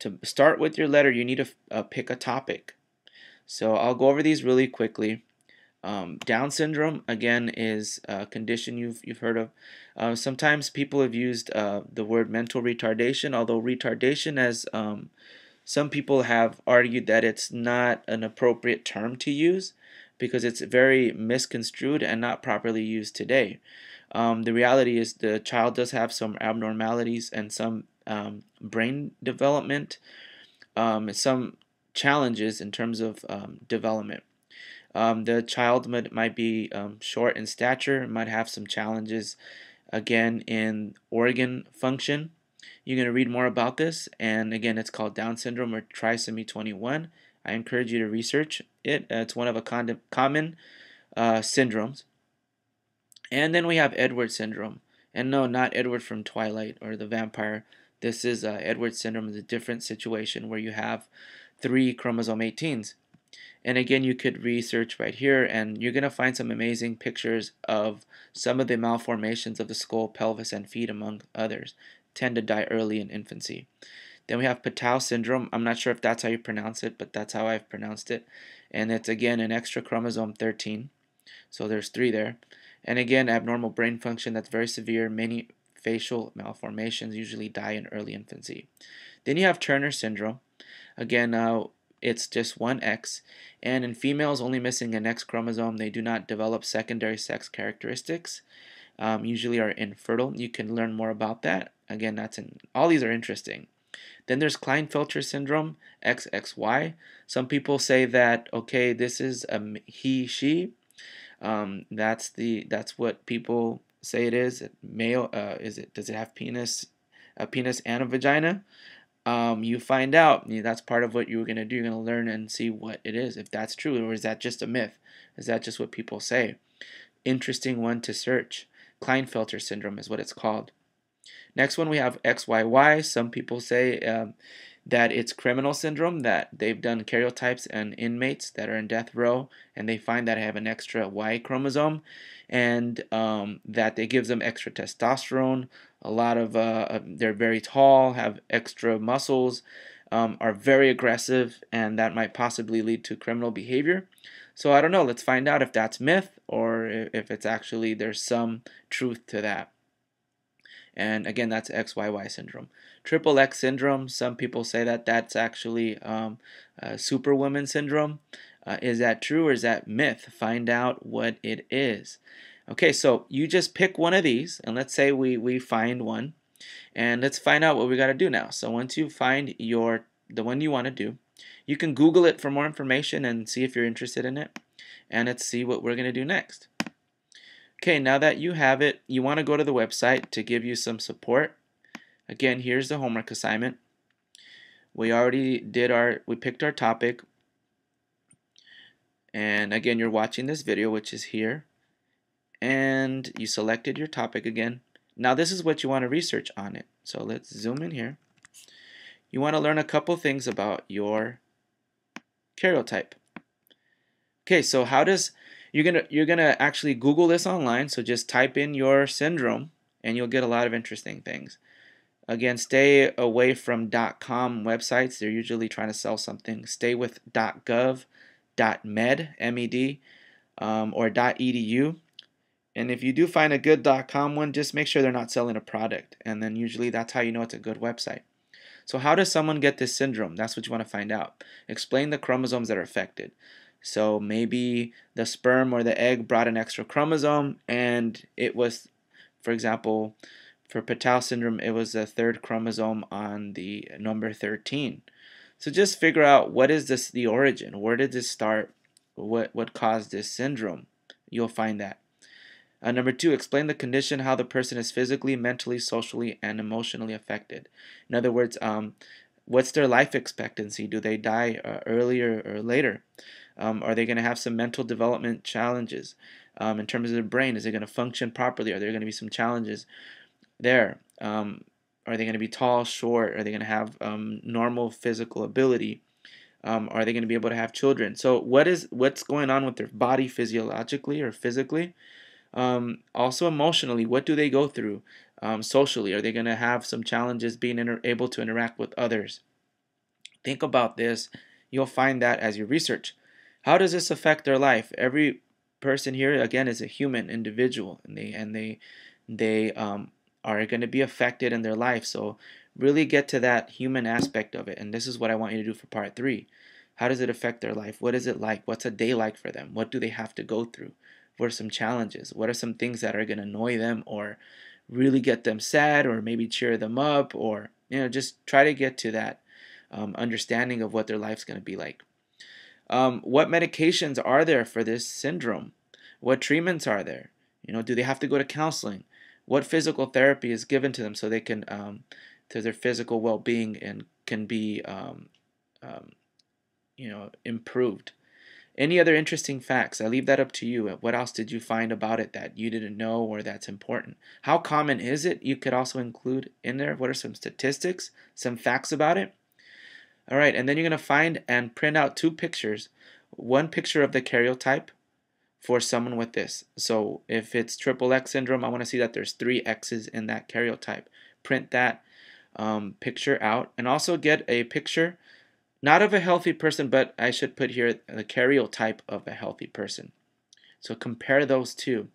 to start with your letter, you need to pick a topic. So I'll go over these really quickly. Down syndrome, again, is a condition you've heard of. Sometimes people have used the word mental retardation, although retardation, as some people have argued, that it's not an appropriate term to use because it's very misconstrued and not properly used today. The reality is the child does have some abnormalities and some brain development, some challenges in terms of development. The child might be short in stature, might have some challenges again in organ function. You're going to read more about this, and again, it's called Down syndrome or trisomy 21. I encourage you to research it. It's one of a common syndromes. And then we have Edward syndrome. And no, not Edward from Twilight or the vampire. This is Edward syndrome is a different situation where you have 3 chromosome 18s. And again, you could research right here, and you're going to find some amazing pictures of some of the malformations of the skull, pelvis, and feet, among others. Tend to die early in infancy. Then we have Patal syndrome. I'm not sure if that's how you pronounce it, but that's how I've pronounced it. And it's, again, an extra chromosome 13. So there's 3 there. And again, abnormal brain function that's very severe. Many facial malformations usually die in early infancy. Then you have Turner syndrome. Again, it's just one X, and in females only missing an X chromosome, they do not develop secondary sex characteristics, usually are infertile. You can learn more about that. Again, all these are interesting. Then there's Klinefelter Syndrome XXY. Some people say that, okay, this is a he, she. That's what people say it is. Male, does it have a penis and a vagina? You find out. That's part of what you're going to do. You're going to learn and see what it is, if that's true, or is that just a myth? Is that just what people say? Interesting one to search. Klinefelter syndrome is what it's called. Next one, we have XYY. Some people say that it's criminal syndrome, that they've done karyotypes and inmates that are in death row, and they find that they have an extra Y chromosome, and that it gives them extra testosterone. A lot of they're very tall, have extra muscles, are very aggressive, and that might possibly lead to criminal behavior. So I don't know. Let's find out if that's myth or if it's actually there's some truth to that. And again, that's XYY syndrome. Triple X syndrome, some people say that that's actually superwoman syndrome. Is that true or is that myth? Find out what it is. Okay, so you just pick one of these, and let's say we find one, and let's find out what we got to do now. So once you find the one you want to do, you can Google it for more information and see if you're interested in it, and let's see what we're going to do next. Okay, now that you have it, you want to go to the website to give you some support. Again, here's the homework assignment. We picked our topic. And again, you're watching this video, which is here. And you selected your topic again. Now this is what you want to research on it. So let's zoom in here. You want to learn a couple things about your karyotype. Okay, so you're gonna actually Google this online, so just type in your syndrome and you'll get a lot of interesting things. Again, stay away from .com websites. They're usually trying to sell something. Stay with .gov, .med, M-E-D, or .edu. And if you do find a good .com one, just make sure they're not selling a product. And then usually that's how you know it's a good website. So how does someone get this syndrome? That's what you want to find out. Explain the chromosomes that are affected. So maybe the sperm or the egg brought an extra chromosome, and it was, for example, for Patal syndrome, it was the 3rd chromosome on the number 13. So just figure out what is the origin? Where did this start? What caused this syndrome? You'll find that. Number 2, explain the condition, how the person is physically, mentally, socially, and emotionally affected. In other words, what's their life expectancy? Do they die earlier or later? Are they going to have some mental development challenges? In terms of their brain, is it going to function properly? Are there going to be some challenges there? Are they going to be tall, short? Are they going to have normal physical ability? Are they going to be able to have children? So what's going on with their body physiologically or physically? Also emotionally, what do they go through? Socially, are they going to have some challenges being able to interact with others? Think about this. You'll find that as you research. How does this affect their life? Every person here again is a human individual, and they are going to be affected in their life. So really get to that human aspect of it. And this is what I want you to do for part 3. How does it affect their life? What is it like? What's a day like for them? What do they have to go through? What are some challenges? What are some things that are going to annoy them or really get them sad, or maybe cheer them up, or just try to get to that understanding of what their life's going to be like. What medications are there for this syndrome? What treatments are there? Do they have to go to counseling? What physical therapy is given to them so they can to their physical well-being and can be um, improved? Any other interesting facts? I leave that up to you. What else did you find about it that you didn't know or that's important? How common is it? You could also include in there. What are some statistics, some facts about it? All right, and then you're going to find and print out 2 pictures. One picture of the karyotype for someone with this. So if it's XXX syndrome, I want to see that there's 3 X's in that karyotype. Print that picture out, and also get a picture, not of a healthy person, but I should put here the karyotype of a healthy person. So compare those 2.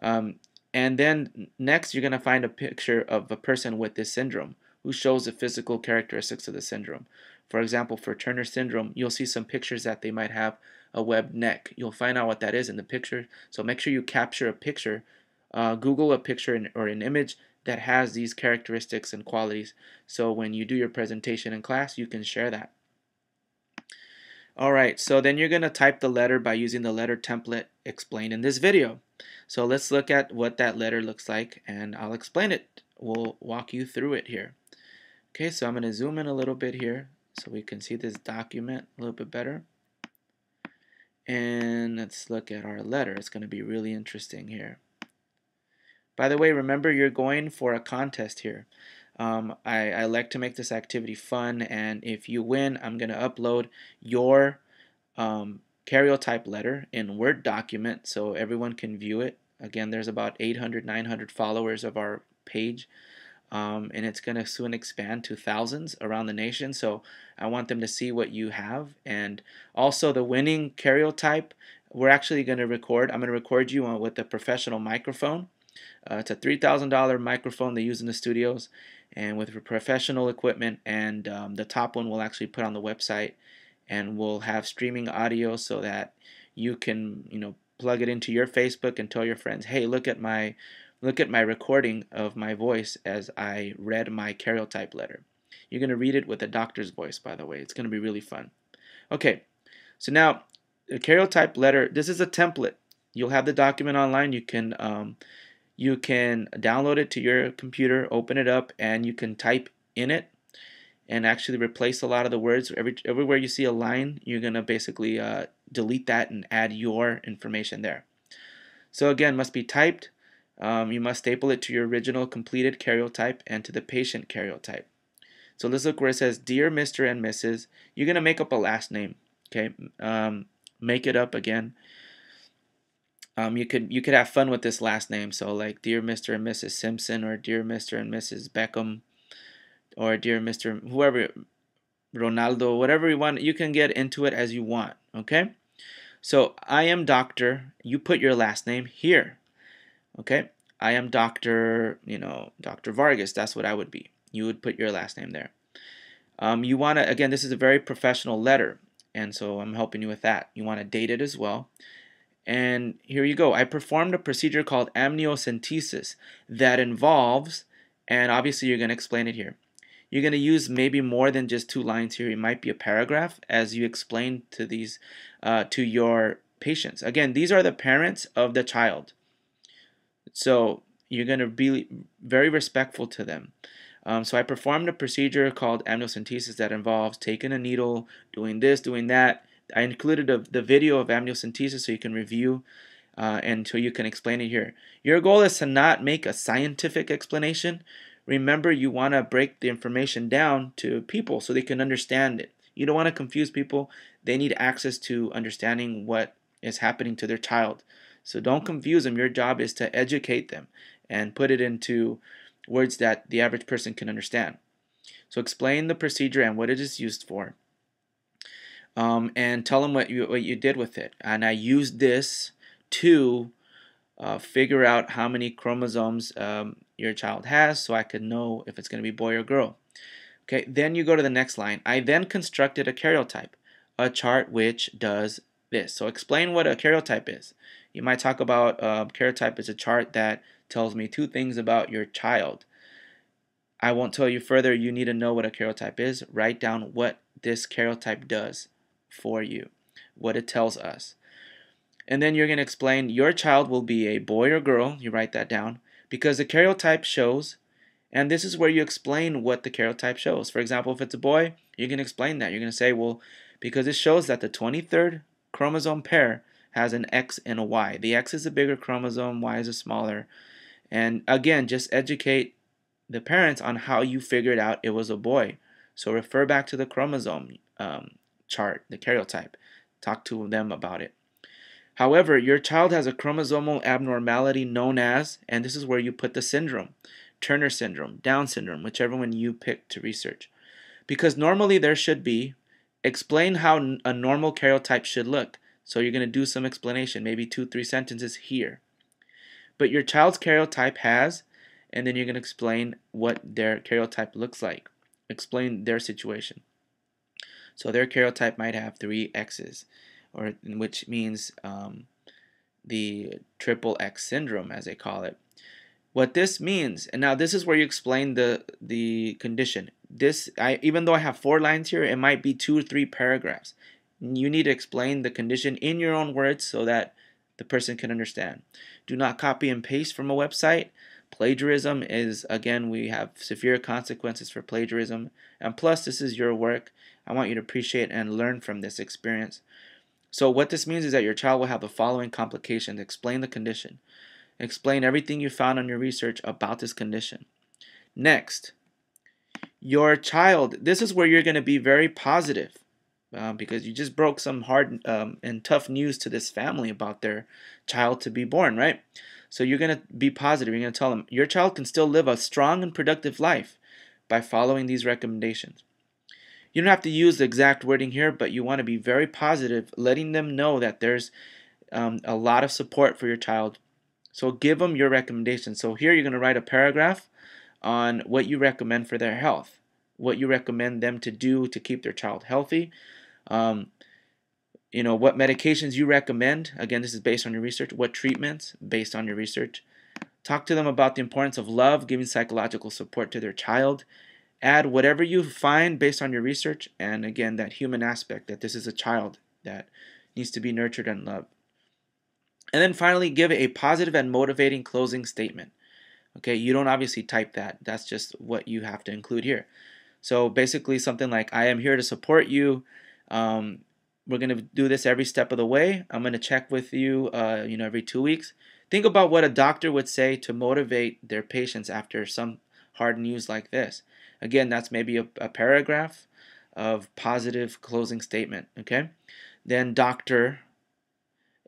And then next, you're going to find a picture of a person with this syndrome who shows the physical characteristics of the syndrome. For example, for Turner syndrome, you'll see some pictures that they might have a webbed neck. You'll find out what that is in the picture. So make sure you capture a picture, Google a picture or an image that has these characteristics and qualities. So when you do your presentation in class, you can share that. All right, so then you're going to type the letter by using the letter template explained in this video. So let's look at what that letter looks like, and I'll explain it. We'll walk you through it here. Okay, so I'm going to zoom in a little bit here so we can see this document a little bit better. And let's look at our letter. It's going to be really interesting here. By the way, remember you're going for a contest here. I like to make this activity fun, and if you win, I'm going to upload your karyotype letter in Word document so everyone can view it. Again, there's about 800, 900 followers of our page. And it's going to soon expand to thousands around the nation, so I want them to see what you have. And also the winning karyotype, we're actually going to record. I'm going to record you with a professional microphone. It's a $3,000 microphone they use in the studios, and with professional equipment. And the top one we'll actually put on the website, and we'll have streaming audio so that you can plug it into your Facebook and tell your friends, hey, look at my recording of my voice as I read my karyotype letter. You're going to read it with a doctor's voice, by the way. It's going to be really fun. Okay, so now the karyotype letter, this is a template. You'll have the document online. You can download it to your computer, open it up, and you can type in it and actually replace a lot of the words. Everywhere you see a line, you're going to basically delete that and add your information there. So again, must be typed. You must staple it to your original completed karyotype and to the patient karyotype. So let's look where it says Dear Mr. and Mrs. You're going to make up a last name. Okay, make it up again. You could have fun with this last name. So like Dear Mr. and Mrs. Simpson, or Dear Mr. and Mrs. Beckham, or Dear Mr. whoever, Ronaldo, whatever you want. You can get into it as you want. Okay, so I am Doctor. You put your last name here. Okay, I am Dr. Dr. Vargas. That's what I would be. You would put your last name there. You want to, again, this is a very professional letter, and so I'm helping you with that. You want to date it as well. And here you go. I performed a procedure called amniocentesis that involves, and obviously you're going to explain it here. You're going to use maybe more than just 2 lines here. It might be a paragraph as you explain to these to your patients. Again, these are the parents of the child. So you're going to be very respectful to them. So I performed a procedure called amniocentesis that involves taking a needle, doing this, doing that. I included the video of amniocentesis so you can review and so you can explain it here. Your goal is to not make a scientific explanation. Remember, you want to break the information down to people so they can understand it. You don't want to confuse people. They need access to understanding what is happening to their child. So don't confuse them. Your job is to educate them and put it into words that the average person can understand. So explain the procedure and what it is used for, and tell them what you did with it. And I used this to figure out how many chromosomes your child has, so I could know if it's going to be boy or girl. Okay, then you go to the next line. I then constructed a karyotype, a chart which does this. So explain what a karyotype is. You might talk about karyotype is a chart that tells me two things about your child. I won't tell you further. You need to know what a karyotype is. Write down what this karyotype does for you, what it tells us. And then you're going to explain your child will be a boy or girl. You write that down because the karyotype shows, and this is where you explain what the karyotype shows. For example, if it's a boy, you can explain that. You're going to say, well, because it shows that the 23rd chromosome pair has an X and a Y. The X is a bigger chromosome, Y is a smaller. And again, just educate the parents on how you figured out it was a boy. So refer back to the chromosome chart, the karyotype. Talk to them about it. However, your child has a chromosomal abnormality known as, and this is where you put the syndrome, Turner syndrome, Down syndrome, whichever one you pick to research. Because normally there should be, explain how a normal karyotype should look. So you're going to do some explanation, maybe 2-3 sentences here. But your child's karyotype has, and then you're going to explain what their karyotype looks like. Explain their situation. So their karyotype might have 3 X's, or which means the triple X syndrome, as they call it. What this means, and now this is where you explain the condition. Even though I have 4 lines here, it might be 2 or 3 paragraphs. You need to explain the condition in your own words so that the person can understand. Do not copy and paste from a website. Plagiarism is, again, we have severe consequences for plagiarism. And plus, this is your work. I want you to appreciate and learn from this experience. So what this means is that your child will have the following complications. Explain the condition. Explain everything you found on your research about this condition. Next, your child, this is where you're going to be very positive because you just broke some hard and tough news to this family about their child to be born, right? So you're going to be positive. You're going to tell them your child can still live a strong and productive life by following these recommendations. You don't have to use the exact wording here, but you want to be very positive, letting them know that there's a lot of support for your child. So give them your recommendations. So here you're going to write a paragraph on what you recommend for their health, what you recommend them to do to keep their child healthy, what medications you recommend. Again, this is based on your research. What treatments based on your research. Talk to them about the importance of love, giving psychological support to their child. Add whatever you find based on your research, and again, that human aspect, that this is a child that needs to be nurtured and loved. And then finally, give a positive and motivating closing statement. Okay, you don't obviously type that. That's just what you have to include here. So basically something like, I am here to support you. We're going to do this every step of the way. I'm going to check with you, every 2 weeks. Think about what a doctor would say to motivate their patients after some hard news like this. Again, that's maybe a paragraph of positive closing statement. Okay, then doctor,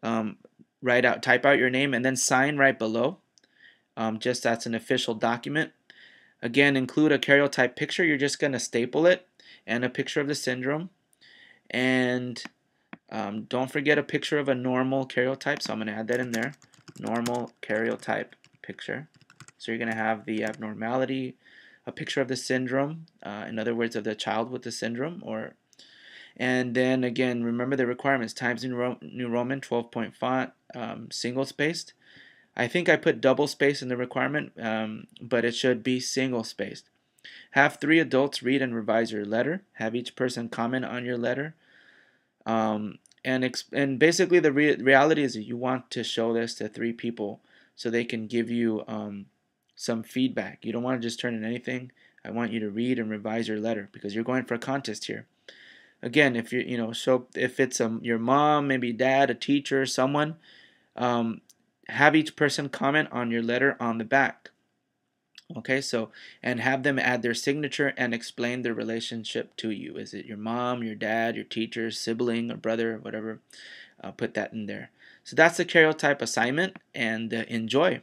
type out your name and then sign right below. Just that's an official document. Again, include a karyotype picture. You're just going to staple it, and a picture of the syndrome. And don't forget a picture of a normal karyotype. So I'm going to add that in there. Normal karyotype picture. So you're going to have the abnormality, a picture of the syndrome, in other words, of the child with the syndrome. And then again, remember the requirements: Times New Roman 12-point font, single spaced. I think I put double space in the requirement, but it should be single spaced. Have 3 adults read and revise your letter. Have each person comment on your letter. And basically the reality is that you want to show this to 3 people so they can give you some feedback. You don't want to just turn in anything. I want you to read and revise your letter because you're going for a contest here. Again, if if it's your mom, maybe dad, a teacher, someone, have each person comment on your letter on the back. Okay, so, and have them add their signature and explain their relationship to you. Is it your mom, your dad, your teacher, sibling, or brother, whatever? Put that in there. So that's the karyotype assignment, and enjoy.